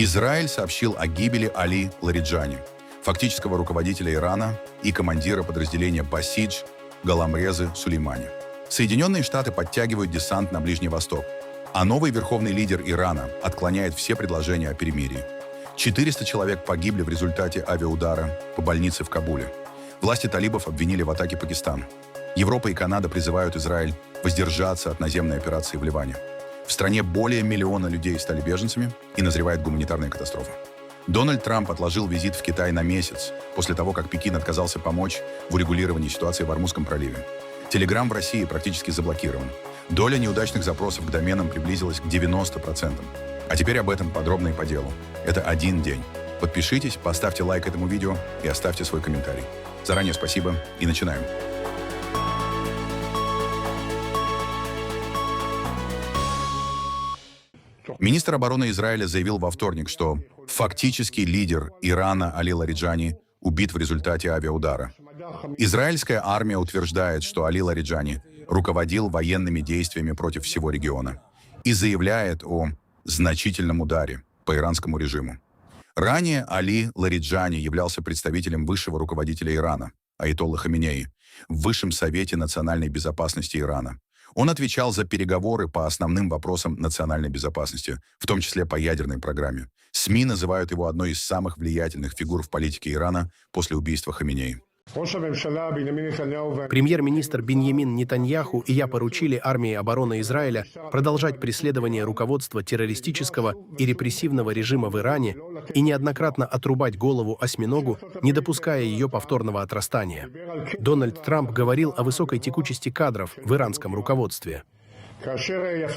Израиль сообщил о гибели Али Лариджани, фактического руководителя Ирана и командира подразделения Басидж Галамрезы Сулеймани. Соединенные Штаты подтягивают десант на Ближний Восток, а новый верховный лидер Ирана отклоняет все предложения о перемирии. 400 человек погибли в результате авиаудара по больнице в Кабуле. Власти талибов обвинили в атаке Пакистан. Европа и Канада призывают Израиль воздержаться от наземной операции в Ливане. В стране более миллиона людей стали беженцами и назревает гуманитарная катастрофа. Дональд Трамп отложил визит в Китай на месяц после того, как Пекин отказался помочь в урегулировании ситуации в Ормузском проливе. Телеграм в России практически заблокирован. Доля неудачных запросов к доменам приблизилась к 90%. А теперь об этом подробно и по делу. Это один день. Подпишитесь, поставьте лайк этому видео и оставьте свой комментарий. Заранее спасибо и начинаем. Министр обороны Израиля заявил во вторник, что фактический лидер Ирана Али Лариджани убит в результате авиаудара. Израильская армия утверждает, что Али Лариджани руководил военными действиями против всего региона и заявляет о значительном ударе по иранскому режиму. Ранее Али Лариджани являлся представителем высшего руководителя Ирана, аятоллы Хаминеи, в Высшем совете национальной безопасности Ирана. Он отвечал за переговоры по основным вопросам национальной безопасности, в том числе по ядерной программе. СМИ называют его одной из самых влиятельных фигур в политике Ирана после убийства Хаминеи. Премьер-министр Биньямин Нетаньяху и я поручили армии обороны Израиля продолжать преследование руководства террористического и репрессивного режима в Иране и неоднократно отрубать голову осьминогу, не допуская ее повторного отрастания. Дональд Трамп говорил о высокой текучести кадров в иранском руководстве.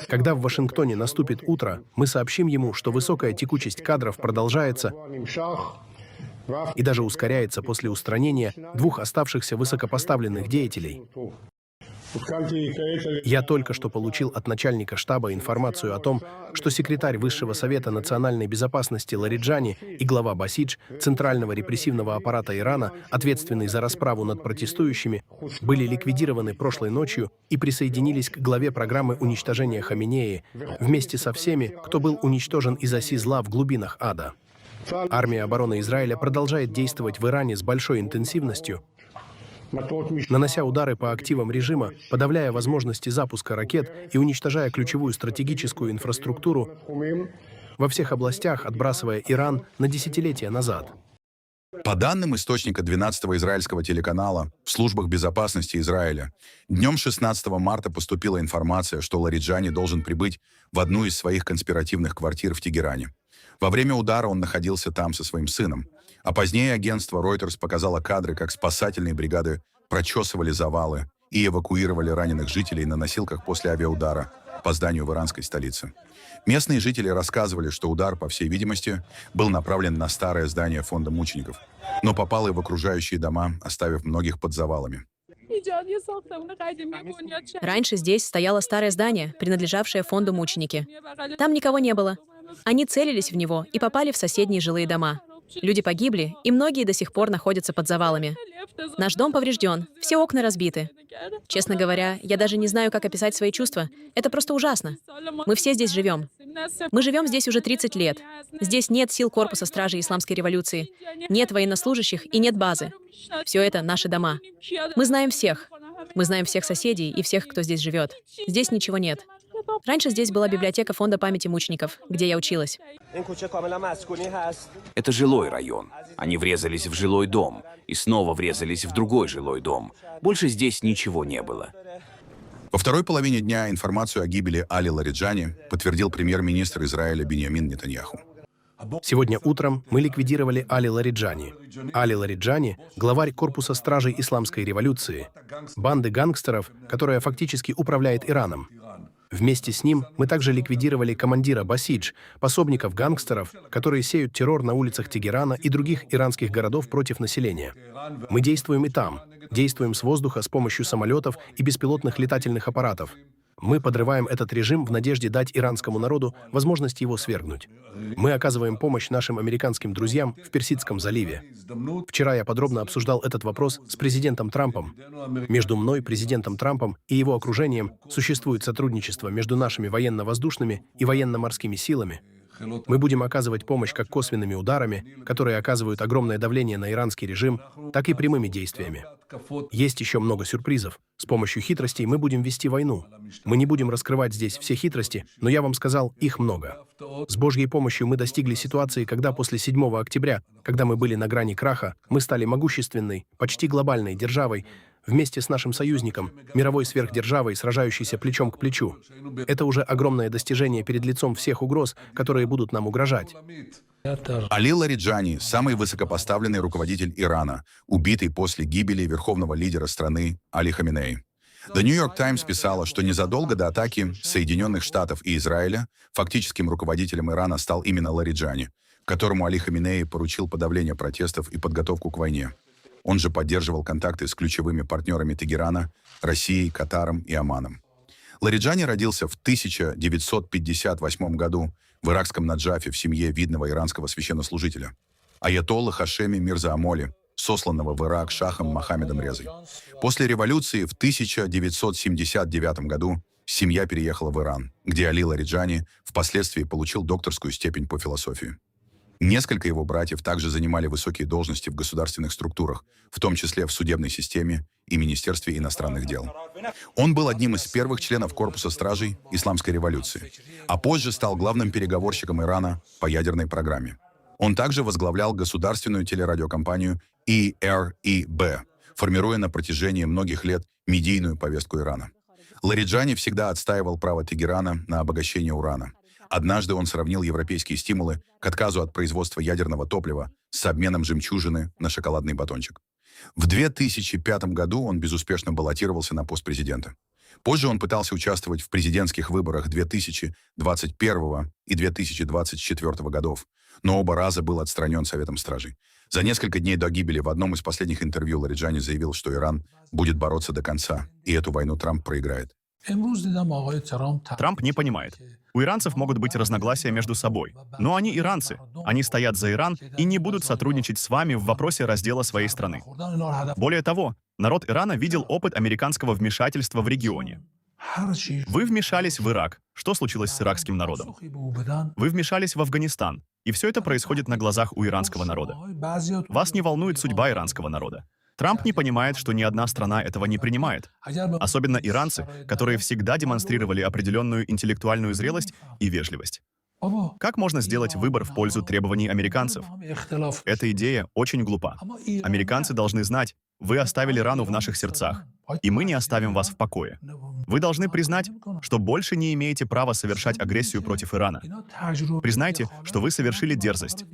Когда в Вашингтоне наступит утро, мы сообщим ему, что высокая текучесть кадров продолжается и даже ускоряется после устранения двух оставшихся высокопоставленных деятелей. Я только что получил от начальника штаба информацию о том, что секретарь Высшего совета национальной безопасности Лариджани и глава Басидж, центрального репрессивного аппарата Ирана, ответственный за расправу над протестующими, были ликвидированы прошлой ночью и присоединились к главе программы уничтожения Хаминеи вместе со всеми, кто был уничтожен из оси зла в глубинах ада. Армия обороны Израиля продолжает действовать в Иране с большой интенсивностью, нанося удары по активам режима, подавляя возможности запуска ракет и уничтожая ключевую стратегическую инфраструктуру во всех областях, отбрасывая Иран на десятилетия назад. По данным источника 12-го израильского телеканала в службах безопасности Израиля, днем 16 марта поступила информация, что Лариджани должен прибыть в одну из своих конспиративных квартир в Тегеране. Во время удара он находился там со своим сыном, а позднее агентство Reuters показало кадры, как спасательные бригады прочесывали завалы и эвакуировали раненых жителей на носилках после авиаудара по зданию в иранской столице. Местные жители рассказывали, что удар, по всей видимости, был направлен на старое здание фонда мучеников, но попал и в окружающие дома, оставив многих под завалами. Раньше здесь стояло старое здание, принадлежавшее фонду мученики. Там никого не было. Они целились в него и попали в соседние жилые дома. Люди погибли, и многие до сих пор находятся под завалами. Наш дом поврежден, все окна разбиты. Честно говоря, я даже не знаю, как описать свои чувства. Это просто ужасно. Мы все здесь живем. Мы живем здесь уже 30 лет. Здесь нет сил корпуса стражей исламской революции, нет военнослужащих и нет базы. Все это наши дома. Мы знаем всех. Мы знаем всех соседей и всех, кто здесь живет. Здесь ничего нет. Раньше здесь была библиотека фонда памяти мучеников, где я училась. Это жилой район. Они врезались в жилой дом и снова врезались в другой жилой дом. Больше здесь ничего не было. Во второй половине дня информацию о гибели Али Лариджани подтвердил премьер-министр Израиля Биньямин Нетаньяху. Сегодня утром мы ликвидировали Али Лариджани. Али Лариджани – главарь корпуса стражей исламской революции, банды гангстеров, которая фактически управляет Ираном. Вместе с ним мы также ликвидировали командира Басидж, пособников гангстеров, которые сеют террор на улицах Тегерана и других иранских городов против населения. Мы действуем и там. Действуем с воздуха с помощью самолетов и беспилотных летательных аппаратов. Мы подрываем этот режим в надежде дать иранскому народу возможность его свергнуть. Мы оказываем помощь нашим американским друзьям в Персидском заливе. Вчера я подробно обсуждал этот вопрос с президентом Трампом. Между мной, президентом Трампом и его окружением существует сотрудничество между нашими военно-воздушными и военно-морскими силами. Мы будем оказывать помощь как косвенными ударами, которые оказывают огромное давление на иранский режим, так и прямыми действиями. Есть еще много сюрпризов. С помощью хитростей мы будем вести войну. Мы не будем раскрывать здесь все хитрости, но я вам сказал, их много. С Божьей помощью мы достигли ситуации, когда после 7 октября, когда мы были на грани краха, мы стали могущественной, почти глобальной державой, вместе с нашим союзником, мировой сверхдержавой, сражающейся плечом к плечу. Это уже огромное достижение перед лицом всех угроз, которые будут нам угрожать. Али Лариджани – самый высокопоставленный руководитель Ирана, убитый после гибели верховного лидера страны Али Хаминеи. The New York Times писала, что незадолго до атаки Соединенных Штатов и Израиля фактическим руководителем Ирана стал именно Лариджани, которому Али Хаминеи поручил подавление протестов и подготовку к войне. Он же поддерживал контакты с ключевыми партнерами Тегерана, Россией, Катаром и Оманом. Лариджани родился в 1958 году в иракском Наджафе в семье видного иранского священнослужителя, аятоллы Хашеми Мирза Амоли, сосланного в Ирак шахом Мохаммедом Резой. После революции в 1979 году семья переехала в Иран, где Али Лариджани впоследствии получил докторскую степень по философии. Несколько его братьев также занимали высокие должности в государственных структурах, в том числе в судебной системе и Министерстве иностранных дел. Он был одним из первых членов корпуса стражей Исламской революции, а позже стал главным переговорщиком Ирана по ядерной программе. Он также возглавлял государственную телерадиокомпанию EREB, формируя на протяжении многих лет медийную повестку Ирана. Лариджани всегда отстаивал право Тегерана на обогащение урана. Однажды он сравнил европейские стимулы к отказу от производства ядерного топлива с обменом жемчужины на шоколадный батончик. В 2005 году он безуспешно баллотировался на пост президента. Позже он пытался участвовать в президентских выборах 2021 и 2024 годов, но оба раза был отстранен Советом стражей. За несколько дней до гибели в одном из последних интервью Лариджани заявил, что Иран будет бороться до конца, и эту войну Трамп проиграет. Трамп не понимает. У иранцев могут быть разногласия между собой. Но они иранцы. Они стоят за Иран и не будут сотрудничать с вами в вопросе раздела своей страны. Более того, народ Ирана видел опыт американского вмешательства в регионе. Вы вмешались в Ирак. Что случилось с иракским народом? Вы вмешались в Афганистан. И все это происходит на глазах у иранского народа. Вас не волнует судьба иранского народа. Трамп не понимает, что ни одна страна этого не принимает. Особенно иранцы, которые всегда демонстрировали определенную интеллектуальную зрелость и вежливость. Как можно сделать выбор в пользу требований американцев? Эта идея очень глупа. Американцы должны знать, вы оставили рану в наших сердцах, и мы не оставим вас в покое. Вы должны признать, что больше не имеете права совершать агрессию против Ирана. Признайте, что вы совершили дерзость.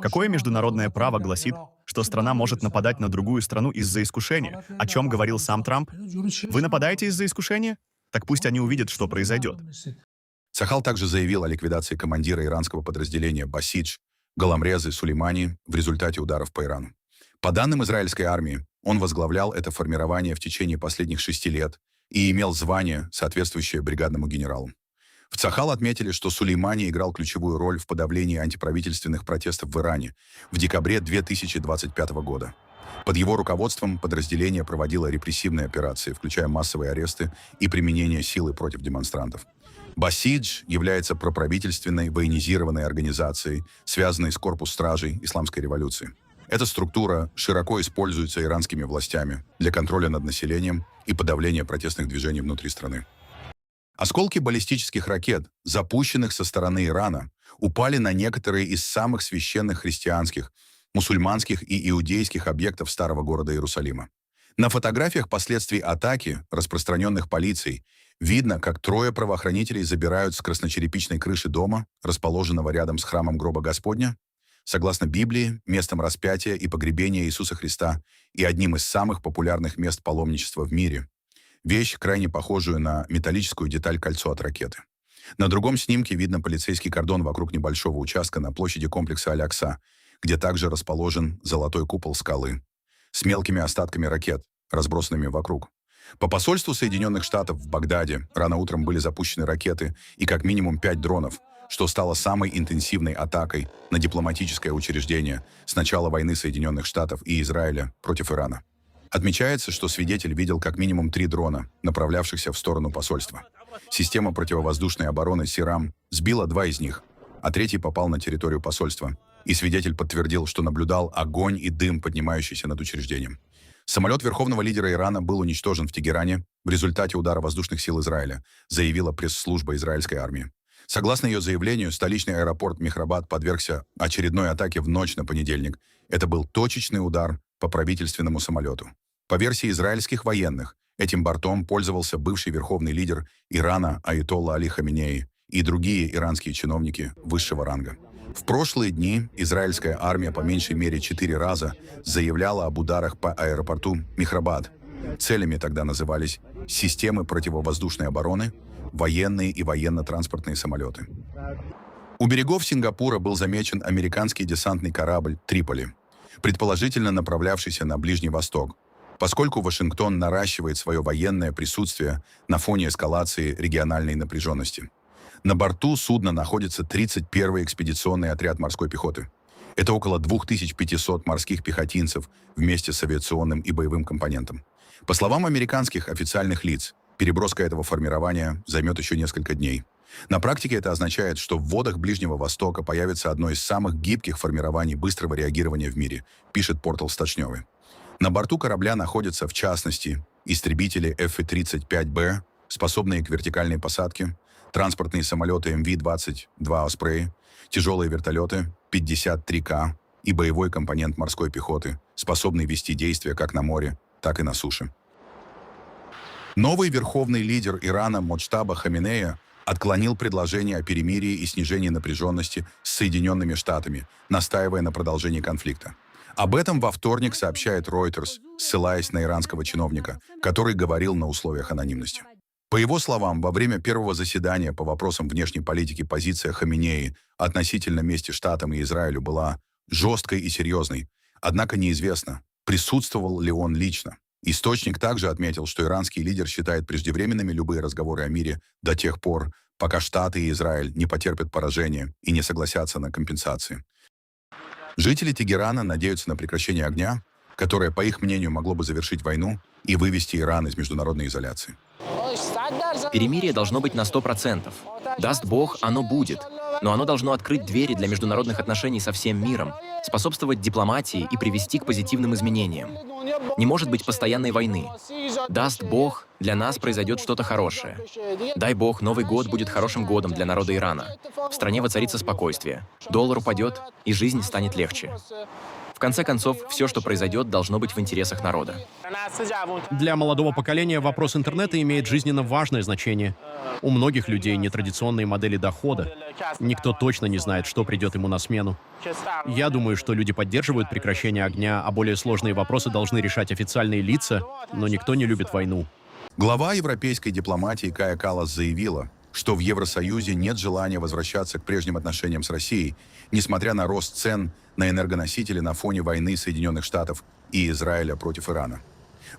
Какое международное право гласит, что страна может нападать на другую страну из-за искушения, о чем говорил сам Трамп? Вы нападаете из-за искушения? Так пусть они увидят, что произойдет. Сахал также заявил о ликвидации командира иранского подразделения Басидж Галамрезы Сулеймани в результате ударов по Ирану. По данным израильской армии, он возглавлял это формирование в течение последних 6 лет и имел звание, соответствующее бригадному генералу. В Цахал отметили, что Сулеймани играл ключевую роль в подавлении антиправительственных протестов в Иране в декабре 2025 года. Под его руководством подразделение проводило репрессивные операции, включая массовые аресты и применение силы против демонстрантов. Басидж является проправительственной военизированной организацией, связанной с корпусом стражей Исламской революции. Эта структура широко используется иранскими властями для контроля над населением и подавления протестных движений внутри страны. Осколки баллистических ракет, запущенных со стороны Ирана, упали на некоторые из самых священных христианских, мусульманских и иудейских объектов старого города Иерусалима. На фотографиях последствий атаки, распространенных полицией, видно, как 3 правоохранителей забирают с красночерепичной крыши дома, расположенного рядом с храмом гроба Господня, согласно Библии, местом распятия и погребения Иисуса Христа и одним из самых популярных мест паломничества в мире. Вещь, крайне похожую на металлическую деталь-кольцо от ракеты. На другом снимке видно полицейский кордон вокруг небольшого участка на площади комплекса Аль-Акса, где также расположен золотой купол скалы с мелкими остатками ракет, разбросанными вокруг. По посольству Соединенных Штатов в Багдаде рано утром были запущены ракеты и как минимум 5 дронов, что стало самой интенсивной атакой на дипломатическое учреждение с начала войны Соединенных Штатов и Израиля против Ирана. Отмечается, что свидетель видел как минимум 3 дрона, направлявшихся в сторону посольства. Система противовоздушной обороны «Сирам» сбила 2 из них. а третий попал на территорию посольства. И свидетель подтвердил, что наблюдал огонь и дым, поднимающийся над учреждением. Самолет верховного лидера Ирана был уничтожен в Тегеране в результате удара воздушных сил Израиля, заявила пресс-служба израильской армии. Согласно ее заявлению, столичный аэропорт Мехрабад подвергся очередной атаке в ночь на понедельник. Это был точечный удар по правительственному самолету. По версии израильских военных, этим бортом пользовался бывший верховный лидер Ирана Аятолла Али Хаминеи и другие иранские чиновники высшего ранга. В прошлые дни израильская армия по меньшей мере 4 раза заявляла об ударах по аэропорту Мехрабад. Целями тогда назывались системы противовоздушной обороны, военные и военно-транспортные самолеты. У берегов Сингапура был замечен американский десантный корабль «Триполи», предположительно направлявшийся на Ближний Восток, поскольку Вашингтон наращивает свое военное присутствие на фоне эскалации региональной напряженности. На борту судна находится 31-й экспедиционный отряд морской пехоты. Это около 2500 морских пехотинцев вместе с авиационным и боевым компонентом. По словам американских официальных лиц, переброска этого формирования займет еще несколько дней. На практике это означает, что в водах Ближнего Востока появится одно из самых гибких формирований быстрого реагирования в мире, пишет портал Стачневый. На борту корабля находятся, в частности, истребители F-35B, способные к вертикальной посадке, транспортные самолеты МВ-22 Osprey, тяжелые вертолеты 53К и боевой компонент морской пехоты, способный вести действия как на море, так и на суше. Новый верховный лидер Ирана Моджтаба Хаминея отклонил предложение о перемирии и снижении напряженности с Соединенными Штатами, настаивая на продолжении конфликта. Об этом во вторник сообщает Reuters, ссылаясь на иранского чиновника, который говорил на условиях анонимности. По его словам, во время первого заседания по вопросам внешней политики позиция Хаминеи относительно мести Штатам и Израилю была жесткой и серьезной, однако неизвестно, присутствовал ли он лично. Источник также отметил, что иранский лидер считает преждевременными любые разговоры о мире до тех пор, пока Штаты и Израиль не потерпят поражение и не согласятся на компенсации. Жители Тегерана надеются на прекращение огня, которое, по их мнению, могло бы завершить войну и вывести Иран из международной изоляции. Перемирие должно быть на 100%. Даст Бог, оно будет. Но оно должно открыть двери для международных отношений со всем миром, способствовать дипломатии и привести к позитивным изменениям. Не может быть постоянной войны. Даст Бог, для нас произойдет что-то хорошее. Дай Бог, Новый год будет хорошим годом для народа Ирана. В стране воцарится спокойствие, доллар упадет, и жизнь станет легче. В конце концов, все, что произойдет, должно быть в интересах народа. Для молодого поколения вопрос интернета имеет жизненно важное значение. У многих людей нетрадиционные модели дохода. Никто точно не знает, что придет ему на смену. Я думаю, что люди поддерживают прекращение огня, а более сложные вопросы должны решать официальные лица, но никто не любит войну. Глава европейской дипломатии Кая Каллас заявила, что в Евросоюзе нет желания возвращаться к прежним отношениям с Россией, несмотря на рост цен на энергоносители на фоне войны Соединенных Штатов и Израиля против Ирана.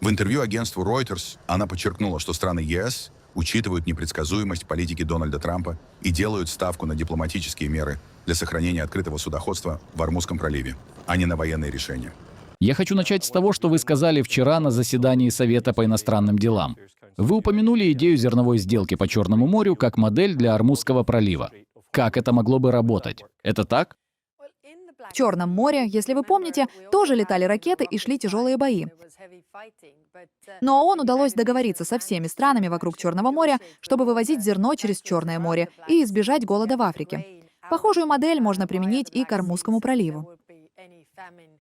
В интервью агентству Reuters она подчеркнула, что страны ЕС учитывают непредсказуемость политики Дональда Трампа и делают ставку на дипломатические меры для сохранения открытого судоходства в Ормузском проливе, а не на военные решения. Я хочу начать с того, что вы сказали вчера на заседании Совета по иностранным делам. Вы упомянули идею зерновой сделки по Черному морю как модель для Ормузского пролива. Как это могло бы работать? Это так? В Черном море, если вы помните, тоже летали ракеты и шли тяжелые бои. Но ООН удалось договориться со всеми странами вокруг Черного моря, чтобы вывозить зерно через Черное море и избежать голода в Африке. Похожую модель можно применить и к Ормузскому проливу.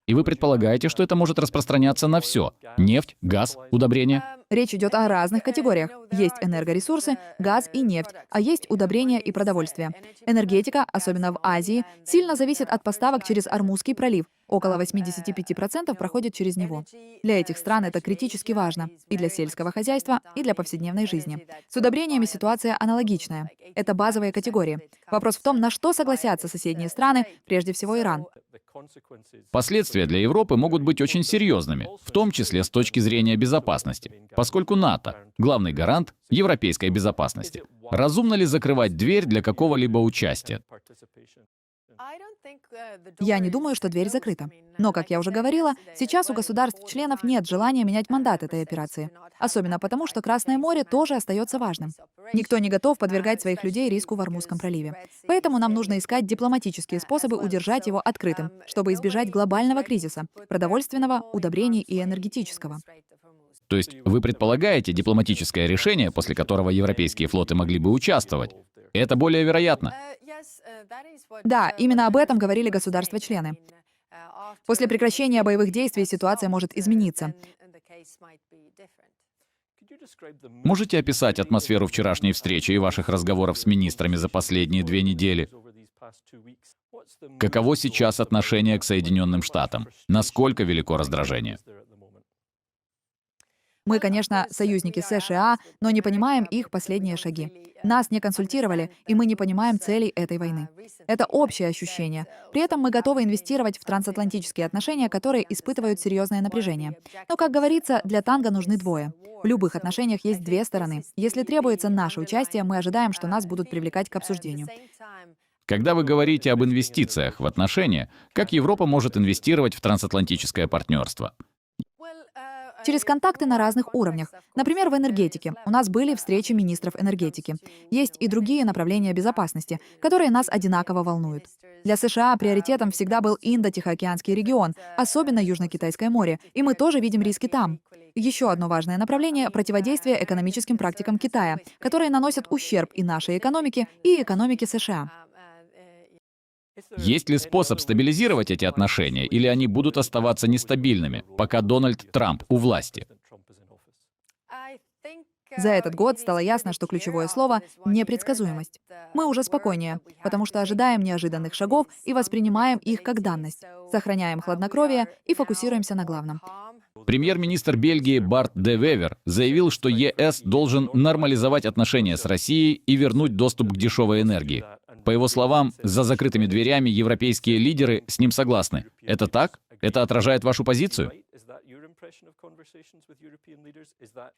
И вы предполагаете, что это может распространяться на все? Нефть, газ, удобрения? Речь идет о разных категориях. Есть энергоресурсы, газ и нефть, а есть удобрения и продовольствие. Энергетика, особенно в Азии, сильно зависит от поставок через Ормузский пролив. Около 85% проходит через него. Для этих стран это критически важно. И для сельского хозяйства, и для повседневной жизни. С удобрениями ситуация аналогичная. Это базовые категории. Вопрос в том, на что согласятся соседние страны, прежде всего Иран. Последствия для Европы могут быть очень серьезными, в том числе с точки зрения безопасности, поскольку НАТО — главный гарант европейской безопасности. Разумно ли закрывать дверь для какого-либо участия? Я не думаю, что дверь закрыта. Но, как я уже говорила, сейчас у государств-членов нет желания менять мандат этой операции. Особенно потому, что Красное море тоже остается важным. Никто не готов подвергать своих людей риску в Ормузском проливе. Поэтому нам нужно искать дипломатические способы удержать его открытым, чтобы избежать глобального кризиса — продовольственного, удобрений и энергетического. То есть вы предполагаете дипломатическое решение, после которого европейские флоты могли бы участвовать? Это более вероятно. Да, именно об этом говорили государства-члены. После прекращения боевых действий ситуация может измениться. Можете описать атмосферу вчерашней встречи и ваших разговоров с министрами за последние 2 недели? Каково сейчас отношение к Соединенным Штатам? Насколько велико раздражение? Мы, конечно, союзники США, но не понимаем их последние шаги. Нас не консультировали, и мы не понимаем целей этой войны. Это общее ощущение. При этом мы готовы инвестировать в трансатлантические отношения, которые испытывают серьезное напряжение. Но, как говорится, для танго нужны двое. В любых отношениях есть 2 стороны. Если требуется наше участие, мы ожидаем, что нас будут привлекать к обсуждению. Когда вы говорите об инвестициях в отношения, как Европа может инвестировать в трансатлантическое партнерство? Через контакты на разных уровнях. Например, в энергетике. У нас были встречи министров энергетики. Есть и другие направления безопасности, которые нас одинаково волнуют. Для США приоритетом всегда был Индо-Тихоокеанский регион, особенно Южно-Китайское море, и мы тоже видим риски там. Еще одно важное направление — противодействие экономическим практикам Китая, которые наносят ущерб и нашей экономике, и экономике США. Есть ли способ стабилизировать эти отношения, или они будут оставаться нестабильными, пока Дональд Трамп у власти? За этот год стало ясно, что ключевое слово — непредсказуемость. Мы уже спокойнее, потому что ожидаем неожиданных шагов и воспринимаем их как данность, сохраняем хладнокровие и фокусируемся на главном. Премьер-министр Бельгии Барт де Вевер заявил, что ЕС должен нормализовать отношения с Россией и вернуть доступ к дешевой энергии. По его словам, за закрытыми дверями европейские лидеры с ним согласны. Это так? Это отражает вашу позицию?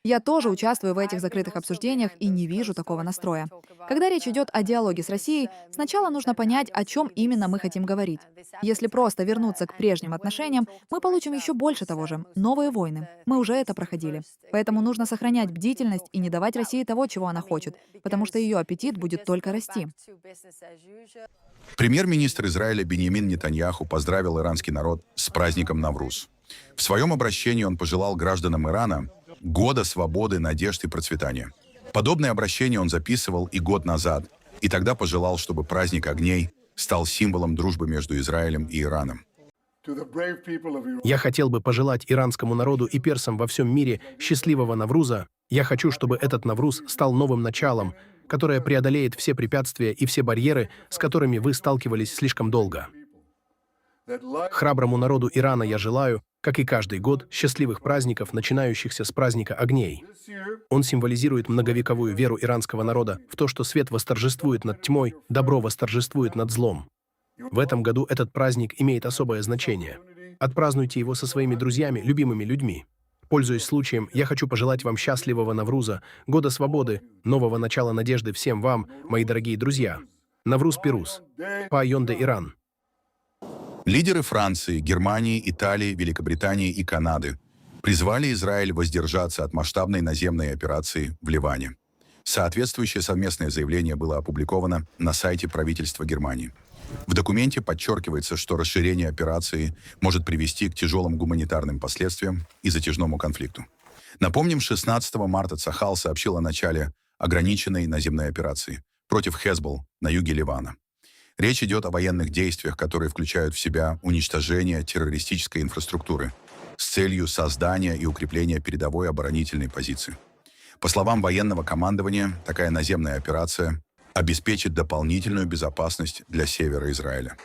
Я тоже участвую в этих закрытых обсуждениях и не вижу такого настроя. Когда речь идет о диалоге с Россией, сначала нужно понять, о чем именно мы хотим говорить. Если просто вернуться к прежним отношениям, мы получим еще больше того же — новые войны. Мы уже это проходили. Поэтому нужно сохранять бдительность и не давать России того, чего она хочет, потому что ее аппетит будет только расти. Премьер-министр Израиля Биньямин Нетаньяху поздравил иранский народ с праздником Навруз. В своем обращении он пожелал гражданам Ирана года свободы, надежд и процветания. Подобное обращение он записывал и год назад, и тогда пожелал, чтобы праздник огней стал символом дружбы между Израилем и Ираном. Я хотел бы пожелать иранскому народу и персам во всем мире счастливого Навруза. Я хочу, чтобы этот Навруз стал новым началом, которое преодолеет все препятствия и все барьеры, с которыми вы сталкивались слишком долго. Храброму народу Ирана я желаю, как и каждый год, счастливых праздников, начинающихся с праздника огней. Он символизирует многовековую веру иранского народа в то, что свет восторжествует над тьмой, добро восторжествует над злом. В этом году этот праздник имеет особое значение. Отпразднуйте его со своими друзьями, любимыми людьми. Пользуясь случаем, я хочу пожелать вам счастливого Навруза, года свободы, нового начала надежды всем вам, мои дорогие друзья. Навруз Пируз. Па Йонде Иран. Лидеры Франции, Германии, Италии, Великобритании и Канады призвали Израиль воздержаться от масштабной наземной операции в Ливане. Соответствующее совместное заявление было опубликовано на сайте правительства Германии. В документе подчеркивается, что расширение операции может привести к тяжелым гуманитарным последствиям и затяжному конфликту. Напомним, 16 марта Цахал сообщил о начале ограниченной наземной операции против Хезболл на юге Ливана. Речь идет о военных действиях, которые включают в себя уничтожение террористической инфраструктуры с целью создания и укрепления передовой оборонительной позиции. По словам военного командования, такая наземная операция обеспечит дополнительную безопасность для севера Израиля.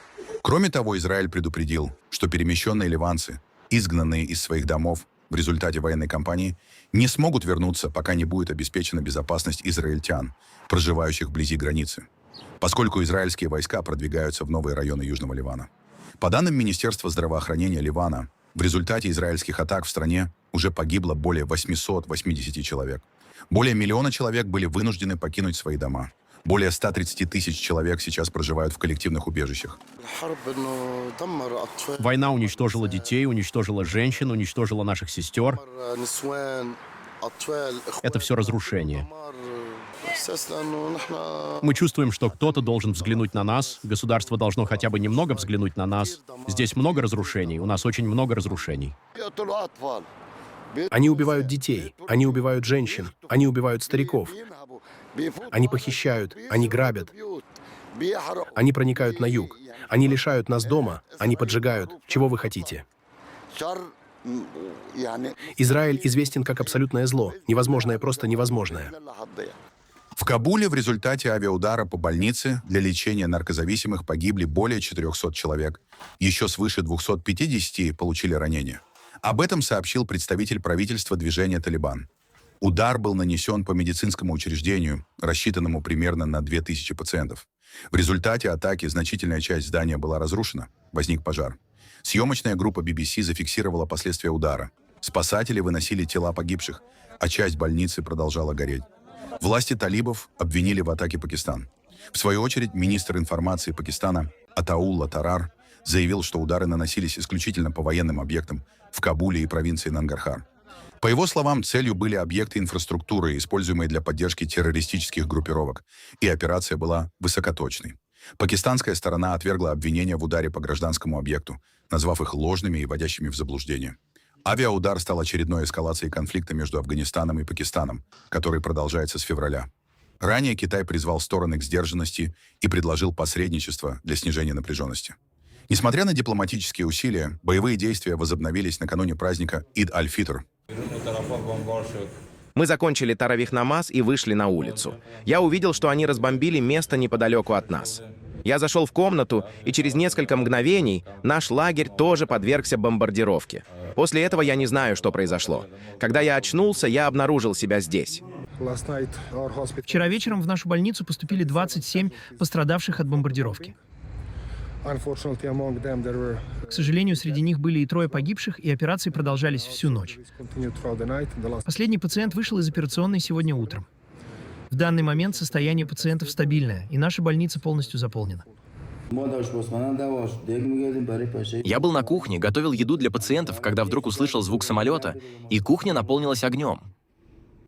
Кроме того, Израиль предупредил, что перемещенные ливанцы, изгнанные из своих домов в результате военной кампании, не смогут вернуться, пока не будет обеспечена безопасность израильтян, проживающих вблизи границы, поскольку израильские войска продвигаются в новые районы Южного Ливана. По данным Министерства здравоохранения Ливана, в результате израильских атак в стране уже погибло более 880 человек. Более 1 миллиона человек были вынуждены покинуть свои дома. Более 130 тысяч человек сейчас проживают в коллективных убежищах. Война уничтожила детей, уничтожила женщин, уничтожила наших сестер. Это все разрушение. Мы чувствуем, что кто-то должен взглянуть на нас, государство должно хотя бы немного взглянуть на нас. Здесь много разрушений, у нас очень много разрушений. Они убивают детей, они убивают женщин, они убивают стариков. Они похищают, они грабят. Они проникают на юг. Они лишают нас дома, они поджигают. Чего вы хотите? Израиль известен как абсолютное зло. Невозможное просто невозможное. В Кабуле в результате авиаудара по больнице для лечения наркозависимых погибли более 400 человек. Еще свыше 250 получили ранения. Об этом сообщил представитель правительства движения «Талибан». Удар был нанесен по медицинскому учреждению, рассчитанному примерно на 2000 пациентов. В результате атаки значительная часть здания была разрушена. Возник пожар. Съемочная группа BBC зафиксировала последствия удара. Спасатели выносили тела погибших, а часть больницы продолжала гореть. Власти талибов обвинили в атаке Пакистан. В свою очередь, министр информации Пакистана Атаулла Тарар заявил, что удары наносились исключительно по военным объектам в Кабуле и провинции Нангархар. По его словам, целью были объекты инфраструктуры, используемые для поддержки террористических группировок, и операция была высокоточной. Пакистанская сторона отвергла обвинения в ударе по гражданскому объекту, назвав их ложными и вводящими в заблуждение. Авиаудар стал очередной эскалацией конфликта между Афганистаном и Пакистаном, который продолжается с февраля. Ранее Китай призвал стороны к сдержанности и предложил посредничество для снижения напряженности. Несмотря на дипломатические усилия, боевые действия возобновились накануне праздника Ид-аль-Фитр. Мы закончили таравих намаз и вышли на улицу. Я увидел, что они разбомбили место неподалеку от нас. Я зашел в комнату, и через несколько мгновений наш лагерь тоже подвергся бомбардировке. После этого я не знаю, что произошло. Когда я очнулся, я обнаружил себя здесь. Вчера вечером в нашу больницу поступили 27 пострадавших от бомбардировки. К сожалению, среди них были и 3 погибших, и операции продолжались всю ночь. Последний пациент вышел из операционной сегодня утром. В данный момент состояние пациентов стабильное, и наша больница полностью заполнена. Я был на кухне, готовил еду для пациентов, когда вдруг услышал звук самолета, и кухня наполнилась огнем.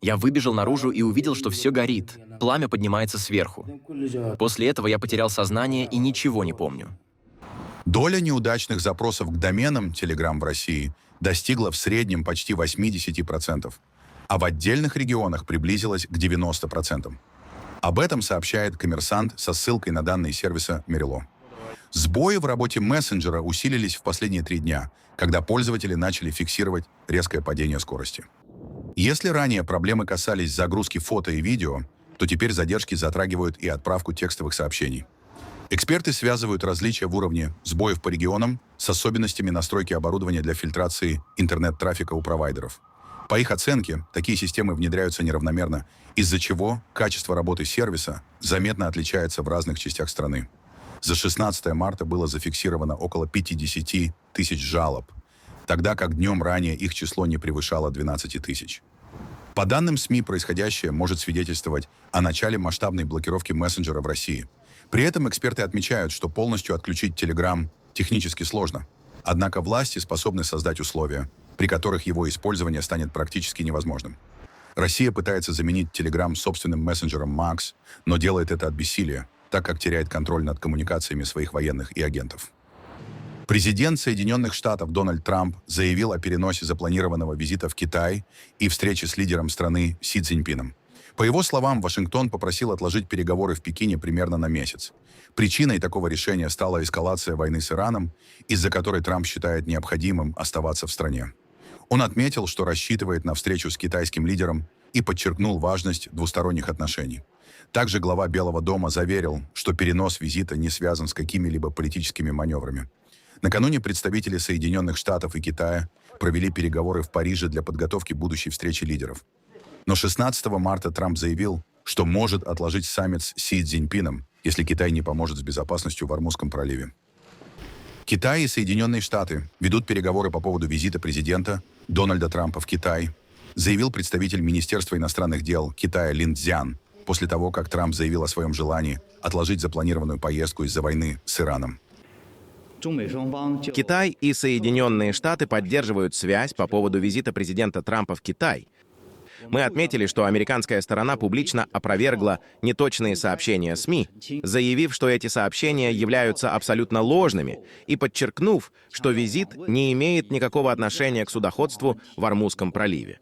Я выбежал наружу и увидел, что все горит. Пламя поднимается сверху. После этого я потерял сознание и ничего не помню. Доля неудачных запросов к доменам Telegram в России достигла в среднем почти 80%, а в отдельных регионах приблизилась к 90%. Об этом сообщает «Коммерсант» со ссылкой на данные сервиса Мерило. Сбои в работе мессенджера усилились в последние 3 дня, когда пользователи начали фиксировать резкое падение скорости. Если ранее проблемы касались загрузки фото и видео, то теперь задержки затрагивают и отправку текстовых сообщений. Эксперты связывают различия в уровне сбоев по регионам с особенностями настройки оборудования для фильтрации интернет-трафика у провайдеров. По их оценке, такие системы внедряются неравномерно, из-за чего качество работы сервиса заметно отличается в разных частях страны. За 16 марта было зафиксировано около 50 тысяч жалоб, тогда как днем ранее их число не превышало 12 тысяч. По данным СМИ, происходящее может свидетельствовать о начале масштабной блокировки мессенджера в России. При этом эксперты отмечают, что полностью отключить Telegram технически сложно. Однако власти способны создать условия, при которых его использование станет практически невозможным. Россия пытается заменить Telegram собственным мессенджером Max, но делает это от бессилия, так как теряет контроль над коммуникациями своих военных и агентов. Президент Соединенных Штатов Дональд Трамп заявил о переносе запланированного визита в Китай и встрече с лидером страны Си Цзиньпином. По его словам, Вашингтон попросил отложить переговоры в Пекине примерно на месяц. Причиной такого решения стала эскалация войны с Ираном, из-за которой Трамп считает необходимым оставаться в стране. Он отметил, что рассчитывает на встречу с китайским лидером и подчеркнул важность двусторонних отношений. Также глава Белого дома заверил, что перенос визита не связан с какими-либо политическими маневрами. Накануне представители Соединенных Штатов и Китая провели переговоры в Париже для подготовки будущей встречи лидеров. Но 16 марта Трамп заявил, что может отложить саммит с Си Цзиньпином, если Китай не поможет с безопасностью в Ормузском проливе. Китай и Соединенные Штаты ведут переговоры по поводу визита президента Дональда Трампа в Китай, заявил представитель Министерства иностранных дел Китая Лин Цзян. после того, как Трамп заявил о своем желании отложить запланированную поездку из-за войны с Ираном. Китай и Соединенные Штаты поддерживают связь по поводу визита президента Трампа в Китай. Мы отметили, что американская сторона публично опровергла неточные сообщения СМИ, заявив, что эти сообщения являются абсолютно ложными, и подчеркнув, что визит не имеет никакого отношения к судоходству в Ормузском проливе.